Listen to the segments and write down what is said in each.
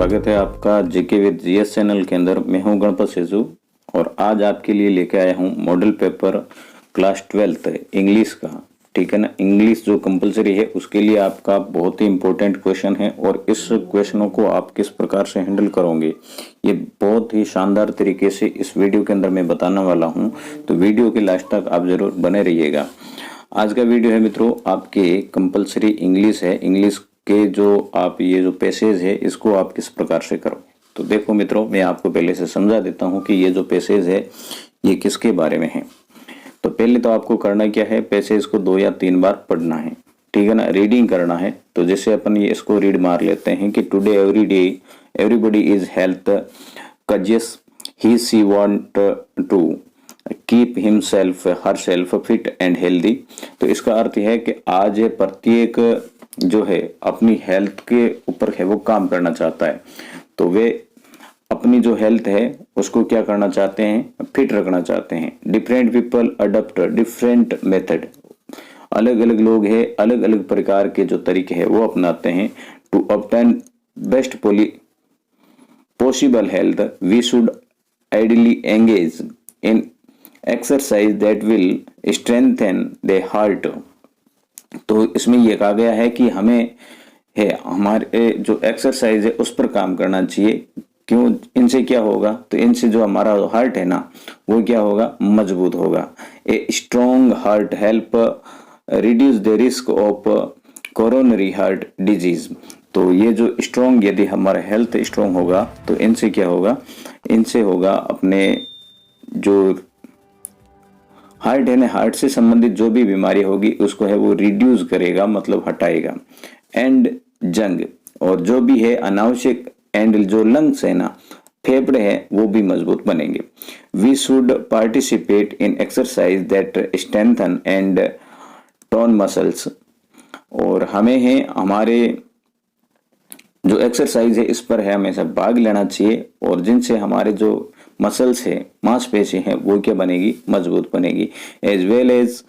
स्वागत है आपका जीके विद जीएस चैनल के अंदर। मैं हूं गणपत सेजू और आज आपके लिए लेके आया हूं model paper class 12th English का। ठीक है ना, इंग्लिश जो कंपलसरी है उसके लिए आपका बहुत ही इंपॉर्टेंट क्वेश्चन है और इस क्वेश्चनों को आप किस प्रकार से हैंडल करोगे ये बहुत ही शानदार तरीके से इस वीडियो के अंदर मैं बताने वाला हूं। तो वीडियो के लास्ट तक आप जरूर बने रहिएगा। आज का वीडियो है मित्रों आपके कंपलसरी इंग्लिश है। इंग्लिश के जो आप ये जो पैसेज है इसको आप किस प्रकार से करोगे। तो देखो मित्रों, मैं आपको पहले से समझा देता हूं कि ये जो पैसेज है ये किसके बारे में है। तो पहले तो आपको करना क्या है, पैसेज को 2 या 3 बार पढ़ना है। ठीक है ना, रीडिंग करना है। तो जैसे अपन ये इसको रीड मार लेते हैं कि today every day everybody is health conscious, he she want to keep himself herself fit and healthy. तो इसका अर्थ है कि आज प्रत्येक जो है अपनी हेल्थ के ऊपर है वो काम करना चाहता है। तो वे अपनी जो हेल्थ है उसको क्या करना चाहते हैं, फिट रखना चाहते हैं। Different people adopt different method, अलग अलग लोग हैं अलग अलग प्रकार के जो तरीके हैं वो अपनाते हैं। To obtain best possible health we should ideally engage in exercise that will strengthen the heart. तो इसमें यह कहा गया है कि हमें है हमारे जो एक्सरसाइज है उस पर काम करना चाहिए। क्यों, इनसे क्या होगा, तो इनसे जो हमारा हार्ट है ना वो क्या होगा, मजबूत होगा। A strong heart help reduce the risk of coronary heart disease. तो ये जो स्ट्रॉन्ग, यदि हमारा हेल्थ स्ट्रॉन्ग होगा तो इनसे क्या होगा, इनसे होगा अपने जो हार्ट है ना, हार्ट से संबंधित जो भी बीमारी होगी उसको है वो रिड्यूस करेगा, मतलब हटाएगा। एंड जंग, और जो भी है अनावश्यक, एंड जो लंग्स है ना, फेफड़े हैं वो भी मजबूत बनेंगे। We should participate in exercise that strengthen and tone muscles. और हमें है हमारे जो एक्सरसाइज है इस पर है हमेशा भाग लेना चाहिए और जिनसे हमारे जो मसल्स है, मांसपेशी है, वो क्या बनेगी, मजबूत बनेगी। As well as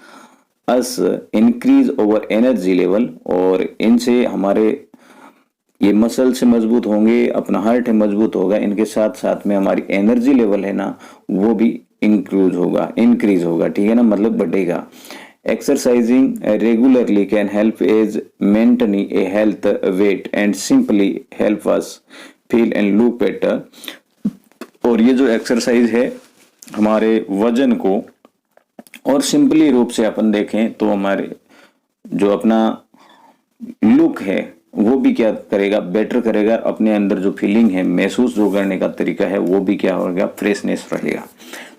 us increase over energy level, और इनसे हमारे ये मसल से मजबूत होंगे, अपना हार्ट है मजबूत होगा, इनके साथ साथ में हमारी एनर्जी लेवल है ना वो भी इंक्रीज होगा। ठीक है ना, मतलब बढ़ेगा। Exercising regularly can help as maintaining a health weight and simply help us feel and look better. और ये जो एक्सरसाइज है हमारे वजन को, और सिंपली रूप से अपन देखें तो हमारे जो अपना लुक है वो भी क्या करेगा, बेटर करेगा। अपने अंदर जो फीलिंग है, महसूस जो करने का तरीका है वो भी क्या होगा, फ्रेशनेस रहेगा।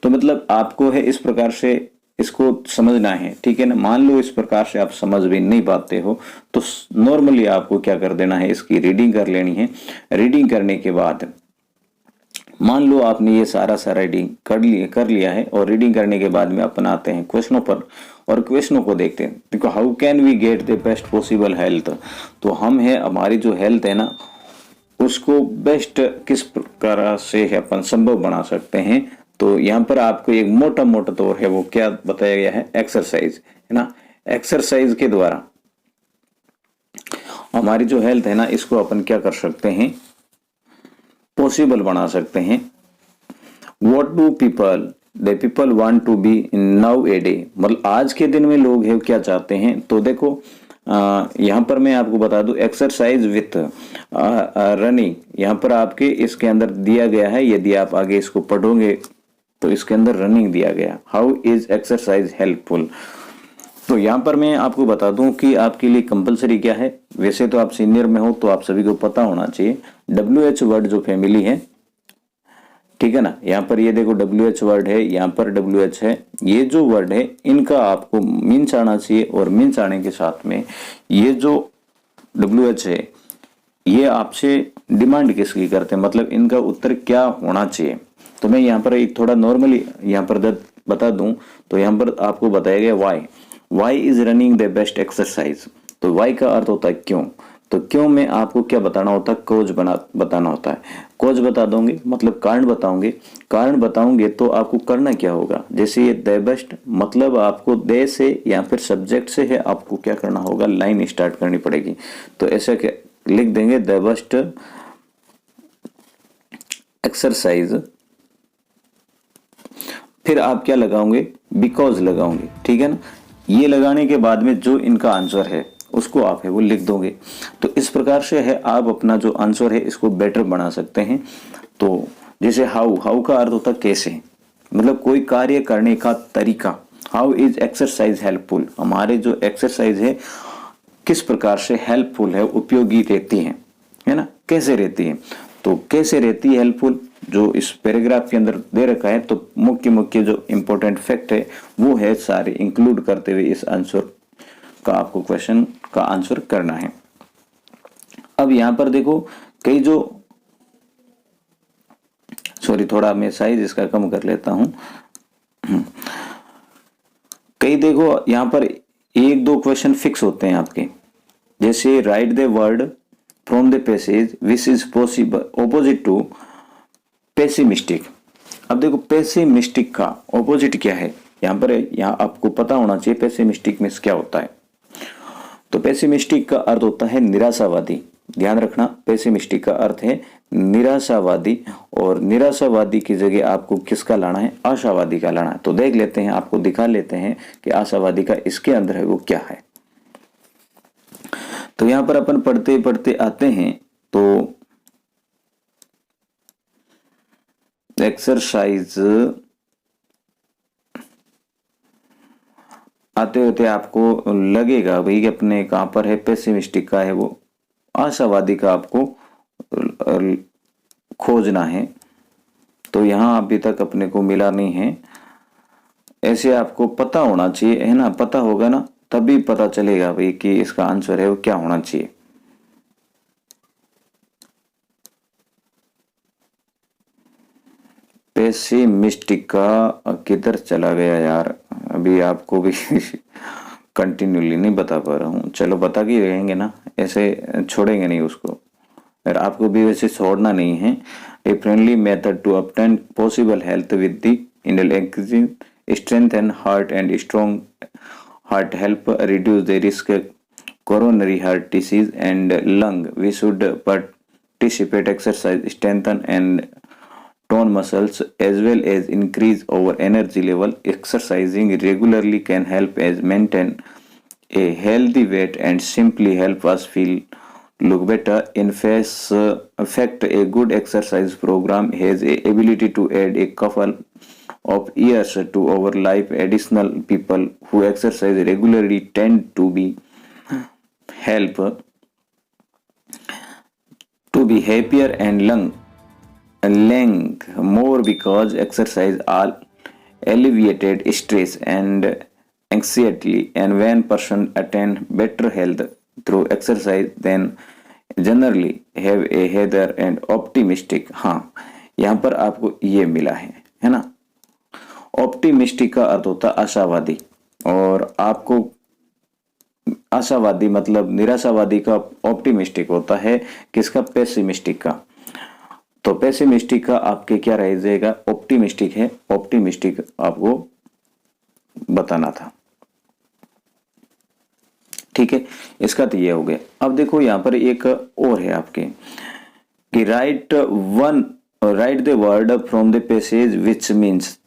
तो मतलब आपको है इस प्रकार से इसको समझना है। ठीक है ना, मान लो इस प्रकार से आप समझ भी नहीं पाते हो तो नॉर्मली आपको क्या कर देना है, इसकी रीडिंग कर लेनी है। रीडिंग करने के बाद मान लो आपने ये सारा रीडिंग कर लिया है, और रीडिंग करने के बाद में अपन आते हैं क्वेश्चनों पर और क्वेश्चनों को देखते हैं। देखो, how can we get the best possible health. तो हम है हमारी जो हेल्थ है ना उसको बेस्ट किस प्रकार से है अपन संभव बना सकते हैं। तो यहाँ पर आपको एक मोटा तौर है वो क्या बताया गया है, एक्सरसाइज है ना। एक्सरसाइज के द्वारा हमारी जो हेल्थ है ना इसको अपन क्या कर सकते हैं, पॉसिबल बना सकते हैं। What do people, the people want to be in now a day, मतलब आज के दिन में लोग है क्या चाहते हैं। तो देखो यहाँ पर मैं आपको बता दूं, एक्सरसाइज विथ रनिंग, यहाँ पर आपके इसके अंदर दिया गया है। यदि आप आगे इसको पढ़ोगे तो इसके अंदर रनिंग दिया गया। How is exercise helpful. तो यहाँ पर मैं आपको बता दूं कि आपके लिए कंपलसरी क्या है। वैसे तो आप सीनियर में हो तो आप सभी को पता होना चाहिए। WH वर्ड जो फैमिली है, ठीक है ना, यहाँ पर ये देखो WH वर्ड है, यहाँ पर WH है। ये जो वर्ड है इनका आपको मीन्स आना चाहिए, और मीन्स आने के साथ में ये जो WH है ये आपसे डिमांड किसकी करते हैं, मतलब इनका उत्तर क्या होना चाहिए। तो मैं यहाँ पर एक थोड़ा नॉर्मली यहाँ पर बता दूं तो यहाँ पर आपको बताया गया why is running the best exercise. तो वाई का अर्थ होता है क्यों। तो क्यों में आपको क्या बताना होता है, कोज बताना होता है। कोज बता दोगे मतलब कारण बताओगे, कारण बताओगे तो आपको करना क्या होगा। जैसे ये द बेस्ट, मतलब आपको दे से या फिर सब्जेक्ट से है आपको क्या करना होगा, लाइन स्टार्ट करनी पड़ेगी। तो ऐसा लिख देंगे द बेस्ट एक्सरसाइज, फिर आप क्या लगाओगे, बिकॉज लगाओगे, ठीक है ना। ये लगाने के बाद में जो इनका आंसर है उसको आप है वो लिख दोगे। तो इस प्रकार से है आप अपना जो आंसर है इसको बेटर बना सकते हैं। तो जैसे हाउ, हाउ का अर्थ होता है कैसे, मतलब कोई कार्य करने का तरीका। हाउ इज एक्सरसाइज हेल्पफुल, हमारे जो एक्सरसाइज है किस प्रकार से हेल्पफुल है, उपयोगी रहती है ना, कैसे रहती है। तो कैसे रहती है हेल्पफुल, जो इस पैराग्राफ के अंदर दे रखा है, तो मुख्य मुख्य जो इंपॉर्टेंट फैक्ट है वो है सारे इंक्लूड करते हुए इस आंसर का आपको क्वेश्चन का आंसर करना है। अब यहां पर देखो कई जो, सॉरी थोड़ा मैं साइज इसका कम कर लेता हूं। कई देखो यहां पर एक दो क्वेश्चन फिक्स होते हैं आपके, जैसे write the word from the passage which is possible opposite to pessimistic. अब देखो पेसिमिस्टिक का ऑपोजिट क्या है, यहाँ आपको पता होना चाहिए पेसिमिस्टिक में क्या होता है। तो पेसिमिस्टिक का अर्थ होता है निराशावादी, ध्यान रखना पेसिमिस्टिक का अर्थ है निराशावादी, और निराशावादी की जगह आपको किसका लाना है, आशावादी का लाना है। तो देख लेते हैं, आपको दिखा लेते हैं कि आशावादी का इसके अंदर है वो क्या है। तो यहां पर अपन पढ़ते पढ़ते आते हैं, तो एक्सरसाइज आते होते आपको लगेगा भाई अपने कहां पर है, पेसिमिस्टिक का है वो आशावादी का आपको खोजना है। तो यहां अभी तक अपने को मिला नहीं है, ऐसे आपको पता होना चाहिए है ना, पता होगा ना तभी पता चलेगा भाई कि इसका आंसर है वो क्या होना चाहिए। पेसिमिस्टिक का किधर चला गया यार, अभी आपको भी कंटिन्यूली नहीं बता पा रहा हूँ, चलो बता के रहेंगे ना, ऐसे छोड़ेंगे नहीं उसको, और आपको भी वैसे छोड़ना नहीं है। A friendly method to obtain possible health with the intellectual strength and heart and strong heart help reduce the risk coronary heart disease and lung. We should participate exercise strengthen and tone muscles as well as increase our energy level. Exercising regularly can help us maintain a healthy weight and simply help us feel look better. In fact, a good exercise program has a ability to add a couple of years to our life. Additional people who exercise regularly tend to be help to be happier and lung more because exercise all alleviated stress and anxiety, and when person attain better health through exercise then generally have a healthier and optimistic। हाँ यहाँ पर आपको ये मिला है ना। Optimistic का अर्थ होता है आशावादी, और आपको आशावादी मतलब निराशावादी का ऑप्टिमिस्टिक होता है किसका, पेसिमिस्टिक का। तो पेसिमिस्टिक का आपके क्या रह जाएगा, ऑप्टिमिस्टिक है, ऑप्टिमिस्टिक आपको बताना था, ठीक है। इसका तो ये हो गया। अब देखो यहां पर एक और है आपके कि write the word from the passage which means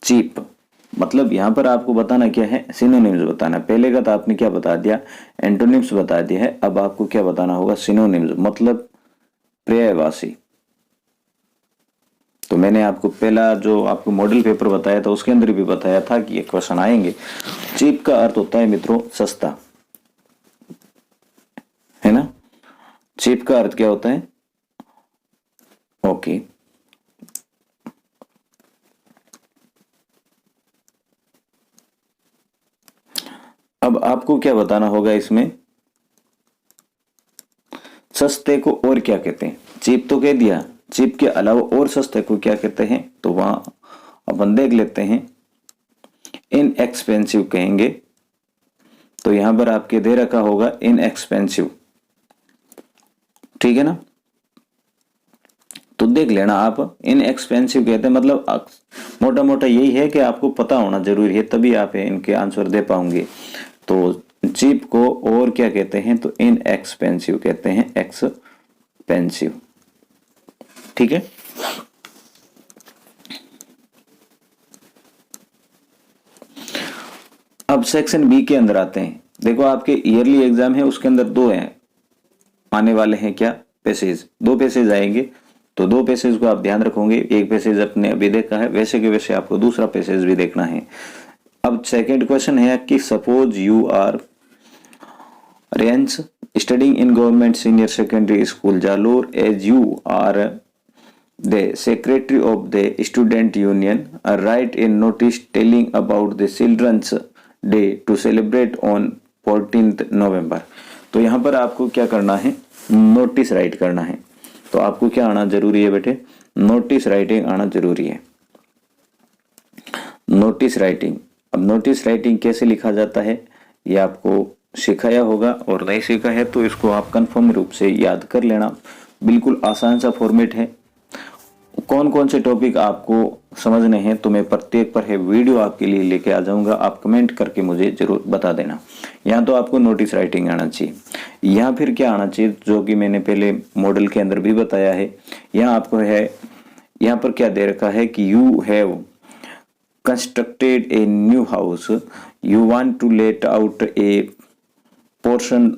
cheap. मतलब यहां पर आपको बताना क्या है, सिनोनिम्स बताना। पहले का तो आपने क्या बता दिया, एंटोनिम्स बता दिया है, अब आपको क्या बताना होगा, सिनोनिम्स मतलब पर्यायवाची। तो मैंने आपको पहला जो आपको मॉडल पेपर बताया था उसके अंदर भी बताया था कि ये क्वेश्चन आएंगे। चीप का अर्थ होता है मित्रों सस्ता, है ना। चीप का अर्थ क्या होता है, ओके। अब आपको क्या बताना होगा इसमें, सस्ते को और क्या कहते हैं, चीप तो कह दिया, चीप के अलावा और सस्ते को क्या कहते हैं, तो वहां अपन देख लेते हैं। इनएक्सपेंसिव कहेंगे, तो यहां पर आपके दे रखा होगा इनएक्सपेंसिव, ठीक है ना। तो देख लेना आप, इनएक्सपेंसिव कहते हैं मतलब मोटा मोटा यही है कि आपको पता होना जरूरी है तभी आप इनके आंसर दे पाओगे। तो चीप को और क्या कहते हैं, तो इनएक्सपेंसिव कहते हैं, एक्सपेंसिव, ठीक है। अब सेक्शन बी के अंदर आते हैं। देखो आपके ईयरली एग्जाम है, उसके अंदर दो हैं आने वाले हैं, क्या पैसेज, दो पैसेज आएंगे। तो दो पैसेज को आप ध्यान रखोगे, एक पैसेज अपने अभी देखा है, वैसे के वैसे आपको दूसरा पैसेज भी देखना है। अब सेकंड क्वेश्चन है कि सपोज यू आर रेंस studying in government senior secondary school Jalore, as you are the secretary of the student union, write a notice telling about the children's day to celebrate on 14th November। तो यहाँ पर आपको क्या करना है, notice right करना है। तो आपको क्या आना जरूरी है बेटे, नोटिस राइटिंग आना जरूरी है। नोटिस राइटिंग, अब नोटिस राइटिंग कैसे लिखा जाता है ये आपको सिखाया होगा, और नहीं सीखा है तो इसको आप कंफर्म रूप से याद कर लेना। बिल्कुल आसान सा फॉर्मेट है। कौन कौन से टॉपिक आपको समझने हैं तो मैं प्रत्येक पर है वीडियो आपके लिए लेके आ जाऊंगा, आप कमेंट करके मुझे जरूर बता देना। यहाँ तो आपको नोटिस राइटिंग आना चाहिए, यहाँ फिर क्या आना चाहिए जो कि मैंने पहले मॉडल के अंदर भी बताया है। यहाँ आपको है, यहाँ पर क्या दे रखा है कि you have constructed a new house, you want to let out a portion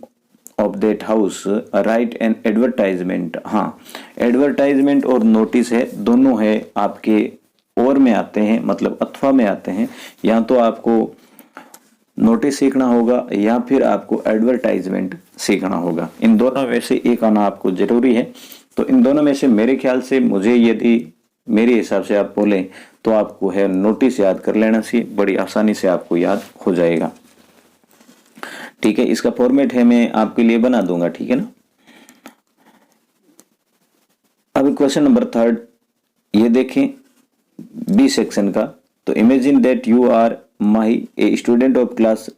of that house, write an advertisement. हाँ, एडवर्टाइजमेंट और नोटिस है, दोनों है आपके और में आते हैं, मतलब अथवा में आते हैं। या तो आपको नोटिस सीखना होगा या फिर आपको एडवर्टाइजमेंट सीखना होगा, इन दोनों में से एक आना आपको जरूरी है। तो इन दोनों में से मेरे ख्याल से, मुझे यदि मेरे हिसाब से आप बोलें तो आपको है नोटिस याद कर लेना चाहिए, बड़ी आसानी से आपको याद हो जाएगा। ठीक है, इसका फॉर्मेट है मैं आपके लिए बना दूंगा, ठीक है ना। अब क्वेश्चन नंबर थर्ड ये देखें, बी सेक्शन का। तो imagine that you are Mahi, a student of class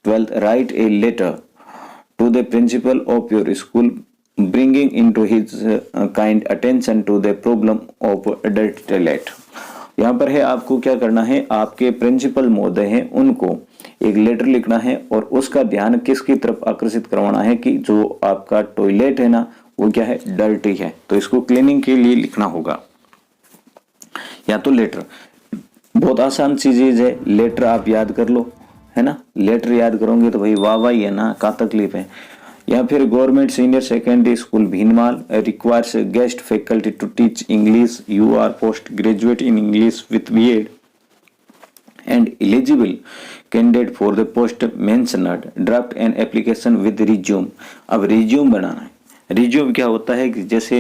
12th, write a letter to the principal of your school bringing into his kind attention to the problem of adult toilet. यहाँ पर है आपको क्या करना है, आपके प्रिंसिपल महोदय हैं उनको एक लेटर लिखना है और उसका ध्यान किसकी तरफ आकर्षित करवाना है कि जो आपका टॉयलेट है ना वो क्या है, डर्टी है। तो इसको क्लीनिंग के लिए लिखना होगा, या तो लेटर। बहुत आसान सी चीज है, लेटर आप याद कर लो, है ना। लेटर याद करोगे तो भाई वाह वाह है ना, का तकलीफ है। या फिर government senior secondary school Bhinmal requires guest faculty to teach English, you are post graduate in English with BEd and eligible candidate for the post mentioned, draft an application with resume। अब resume बनाना है। resume क्या होता है कि जैसे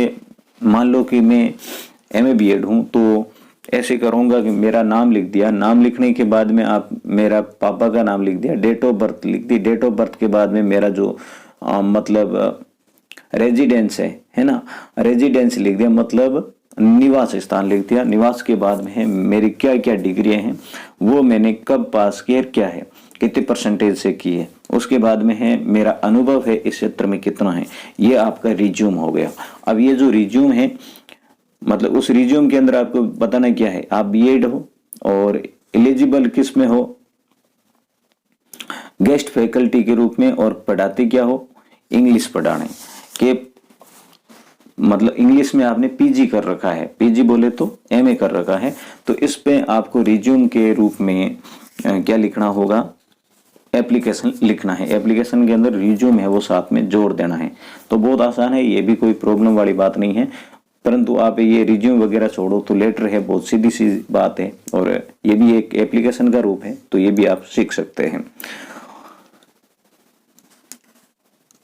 मान लो कि मैं MA BEd हूँ, तो ऐसे करूँगा कि मेरा नाम लिख दिया, नाम लिखने के बाद में आप मेरा पापा का नाम लिख दिया, डेट ऑफ बर्थ लिख दी, डेट ऑफ बर्थ के बाद में मेरा जो मतलब रेजिडेंस है ना, रेजिडेंस लिख दिया, मतलब निवास स्थान लिख दिया। निवास के बाद में है मेरी क्या क्या डिग्री हैं, वो मैंने कब पास किया, क्या है, कितने परसेंटेज से की है। उसके बाद में है मेरा अनुभव है इस क्षेत्र में कितना है, ये आपका रिज्यूम हो गया। अब ये जो रिज्यूम है, मतलब उस रिज्यूम के अंदर आपको बताना क्या है, आप बीएड हो और एलिजिबल किस में हो, गेस्ट फैकल्टी के रूप में, और पढ़ाते क्या हो, इंग्लिश पढ़ाने के, मतलब इंग्लिश में आपने पीजी कर रखा है, पीजी बोले तो एमए कर रखा है। तो इस पे आपको रिज्यूम के रूप में क्या लिखना होगा, एप्लीकेशन लिखना है। एप्लीकेशन के अंदर रिज्यूम है वो साथ में जोड़ देना है। तो बहुत आसान है, ये भी कोई प्रॉब्लम वाली बात नहीं है। परंतु आप ये रिज्यूम वगैरह छोड़ो तो लेटर है, बहुत सीधी सी बात है, और ये भी एक एप्लीकेशन का रूप है, तो ये भी आप सीख सकते हैं।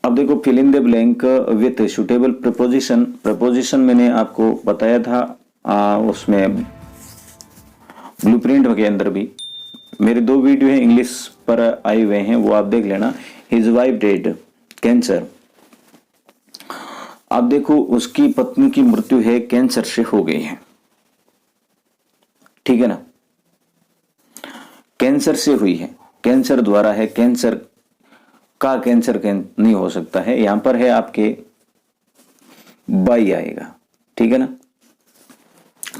अब देखो, fill in the blank with suitable preposition. Preposition मैंने आपको बताया था उसमें ब्लूप्रिंट के अंदर भी मेरे दो वीडियो हैं इंग्लिश पर आए हुए हैं, वो आप देख लेना। His wife dead cancer. अब देखो, उसकी पत्नी की मृत्यु है कैंसर से हो गई है, ठीक है ना, कैंसर से हुई है, कैंसर द्वारा है, कैंसर का कैंसर नहीं हो सकता है। यहां पर है आपके बाई आएगा, ठीक है ना,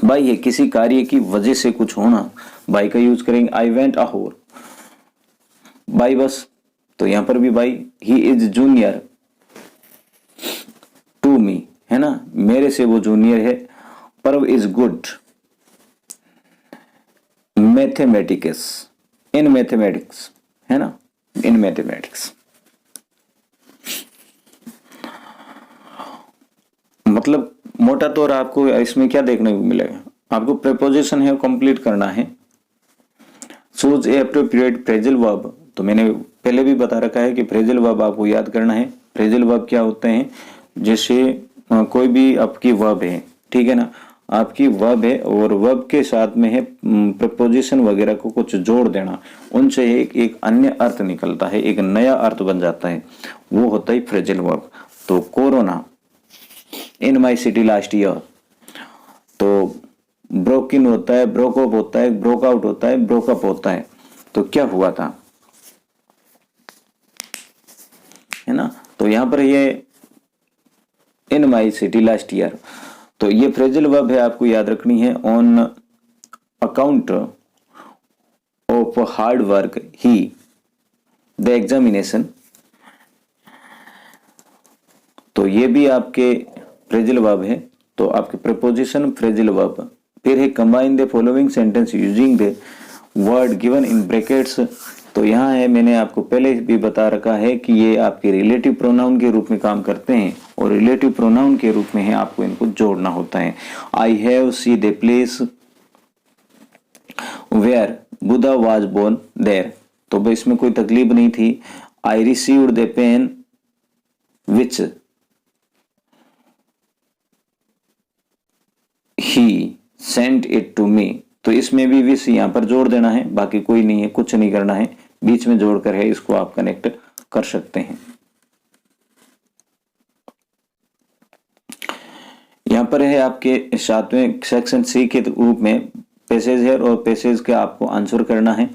बाई है, किसी कार्य की वजह से कुछ होना, बाई का यूज करेंगे। I went Ahir, by bus, तो यहां पर भी by. He is junior to me, है ना, मेरे से वो जूनियर है। Parv is good mathematics in mathematics, है ना, इन मैथमेटिक्स। मतलब मोटा तौर आपको इसमें क्या देखने को मिलेगा, आपको प्रीपोजिशन है कंप्लीट करना है। Choose a appropriate phrasal verb, तो मैंने पहले भी बता रखा है कि फ्रेजल वर्ब आपको याद करना है। फ्रेजल वर्ब क्या होते हैं, जैसे कोई भी आपकी वर्ब है, ठीक है ना, आपकी वर्ब है और वर्ब के साथ में है प्रपोजिशन वगैरह को कुछ जोड़ देना, उनसे एक अन्य अर्थ निकलता है, एक नया अर्थ बन जाता है, वो होता है फ्रेजल वर्ब। तो corona in my city last year, तो ब्रोक इन होता है, ब्रोक अप होता है, ब्रोक आउट होता है, ब्रोकअप होता है। तो क्या हुआ था, है ना, तो यहां पर ये इन माई सिटी लास्ट ईयर, तो ये फ्रेजल वर्ब है, आपको याद रखनी है। On account of hard work he the examination, तो ये भी आपके फ्रेजल वर्ब है। तो आपके प्रपोजिशन फ्रेजल वर्ब, फिर है combine the following sentence using the word given in brackets, तो यहाँ है, मैंने आपको पहले भी बता रखा है कि ये आपके रिलेटिव प्रोनाउन के रूप में काम करते हैं, और रिलेटिव प्रोनाउन के रूप में है आपको इनको जोड़ना होता है। I have see the place where Buddha was born there, तो भाई इसमें कोई तकलीफ नहीं थी। I received the pen which he sent it to me, तो इसमें भी विश यहां पर जोड़ देना है, बाकी कोई नहीं है, कुछ नहीं करना है, बीच में जोड़कर है इसको आप कनेक्ट कर सकते हैं। यहां पर है आपके 7वें सेक्शन सी के रूप में पैसेज है, और पैसेज के आपको आंसर करना है।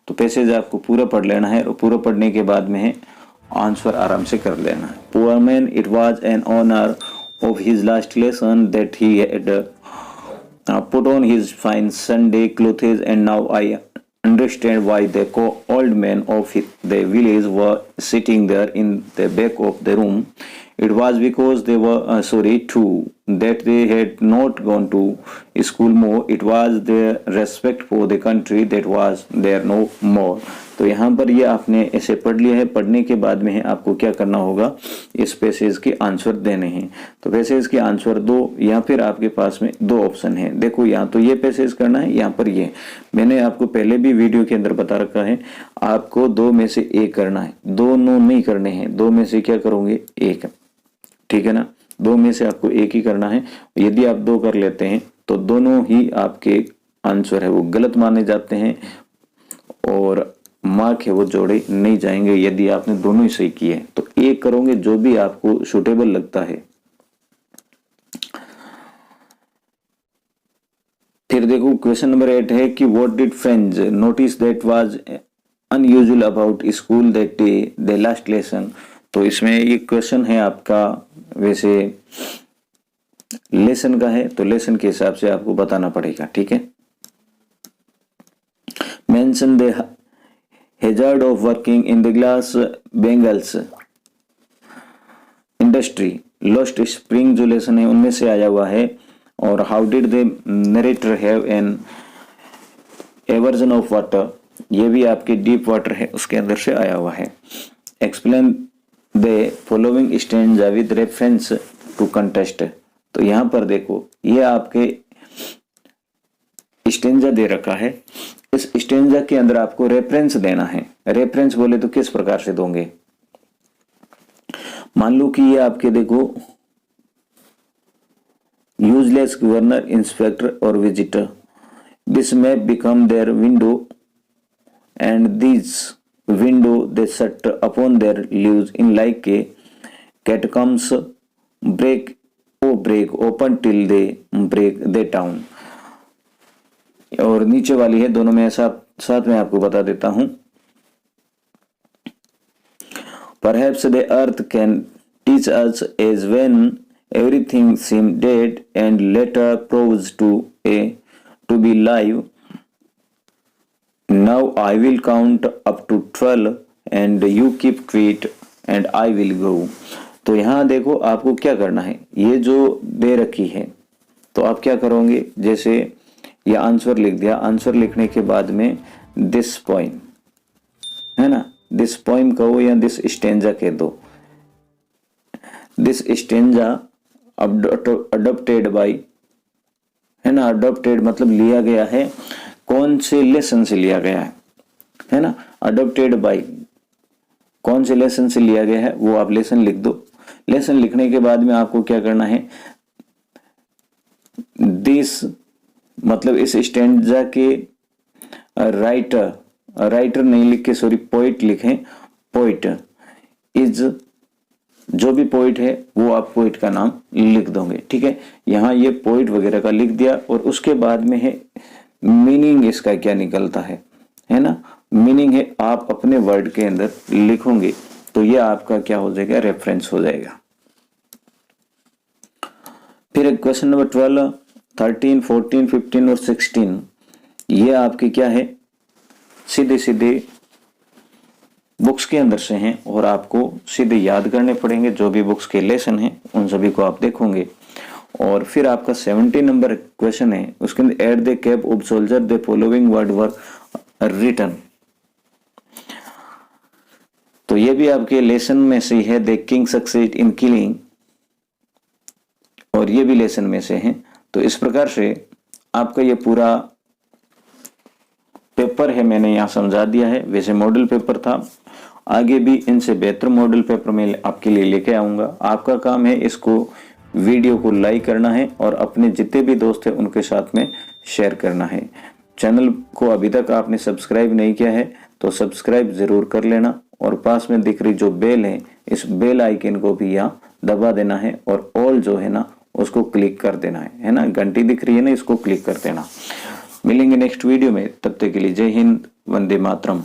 तो पैसेज आपको पूरा पढ़ लेना है, और पूरा पढ़ने के बाद में है आंसर आराम से कर लेना है। Poor man it was an honour of his last lesson that he had put on his fine Sunday clothes, and now I understand why the old men of the village were sitting there in the back of the room. It was because they were sorry too that they had not gone to school more. It was their respect for the country that was there no more. तो यहाँ पर ये आपने ऐसे पढ़ लिया है। पढ़ने के बाद में है आपको क्या करना होगा, इस पैसेज के आंसर देने हैं। तो पैसेज के आंसर दो, या फिर आपके पास में दो ऑप्शन है। देखो यहाँ तो ये पैसेज करना है, यहाँ पर ये मैंने आपको पहले भी वीडियो के अंदर बता रखा है, आपको दो में से एक करना है, दोनों नहीं करने हैं, दो में से क्या करोगे, एक, ठीक है ना, दो में से आपको एक ही करना है। यदि आप दो कर लेते हैं तो दोनों ही आपके आंसर है वो गलत माने जाते हैं, और मार्क है वो जोड़े नहीं जाएंगे यदि आपने दोनों ही सही किए। तो एक करोगे जो भी आपको सुटेबल लगता है। फिर देखो क्वेश्चन नंबर 8 है कि what did friends notice that was unusual about school that day the last lesson. तो इसमें ये क्वेश्चन है आपका वैसे लेसन का है, तो लेसन के हिसाब से आपको बताना पड़ेगा, ठीक है। Mention the hazard of working in the glass bangles industry, lost spring जो लेसन है उनमें से आया हुआ है। और how did the narrator have an aversion of water, ये भी आपके डीप वाटर है उसके अंदर से आया हुआ है। explain the following stanza with reference to contest, तो यहाँ पर देखो ये आपके स्टेंजा दे रखा है, इस स्टेंजा के अंदर आपको रेफरेंस देना है। रेफरेंस बोले तो किस प्रकार से दोगे, मान लो कि ये आपके देखो यूजलेस गवर्नर इंस्पेक्टर और visitor, this map become their window and this window they shut upon their leaves in like a catacombs break open till they break the town. और नीचे वाली है, दोनों में साथ में आपको बता देता हूं। Perhaps the earth can teach us as when everything seemed dead and later proves to be live. Now I will count up to 12 and you keep quiet and I will go. तो यहाँ देखो आपको क्या करना है, ये जो दे रखी है तो आप क्या करोगे, जैसे ये आंसर लिख दिया, आंसर लिखने के बाद में दिस पोइम, है ना, दिस पोइम कहो या दिस स्टेंजा कह दो। दिस स्टेंजा अडॉप्टेड बाई, है ना, अडॉप्टेड मतलब लिया गया है, कौन से लेसन से लिया गया है ना, अडॉप्टेड बाई कौन से लेसन से लिया गया है वो आप लेसन लिख दो। लेसन लिखने के बाद में आपको क्या करना है, दिस मतलब इस स्टेंजा के राइटर नहीं लिख के सॉरी पोइट लिखें, पोइट इज, जो भी पोइट है वो आप पोइट का नाम लिख दोगे, ठीक है। यहाँ ये पोइट वगैरह का लिख दिया और उसके बाद में है मीनिंग इसका क्या निकलता है ना, मीनिंग है आप अपने वर्ड के अंदर लिखोगे तो ये आपका क्या हो जाएगा, रेफरेंस हो जाएगा। फिर क्वेश्चन नंबर 12, 13, 14, 15 और 16 ये आपके क्या है, सीधे सीधे बुक्स के अंदर से हैं और आपको सीधे याद करने पड़ेंगे। जो भी बुक्स के लेसन हैं उन सभी को आप देखोगे। और फिर आपका 70 नंबर क्वेश्चन है, उसके अंदर at the cap of soldier the following word were written. तो ये भी आपके लेसन में से है, the king succeed in killing, और ये भी लेसन में से है। तो इस प्रकार से आपका ये पूरा पेपर है मैंने यहाँ समझा दिया है। वैसे मॉडल पेपर था, आगे भी इनसे बेहतर मॉडल पेपर मैं आपके लिए लेके आऊंगा। आपका काम है इसको वीडियो को लाइक करना है और अपने जितने भी दोस्त हैं उनके साथ में शेयर करना है। चैनल को अभी तक आपने सब्सक्राइब नहीं किया है तो सब्सक्राइब जरूर कर लेना और पास में दिख रही जो बेल है इस बेल आइकन को भी यहाँ दबा देना है और ऑल जो है ना उसको क्लिक कर देना है ना, घंटी दिख रही है ना, इसको क्लिक कर देना। मिलेंगे नेक्स्ट वीडियो में, तब तक के लिए जय हिंद, वंदे मातरम।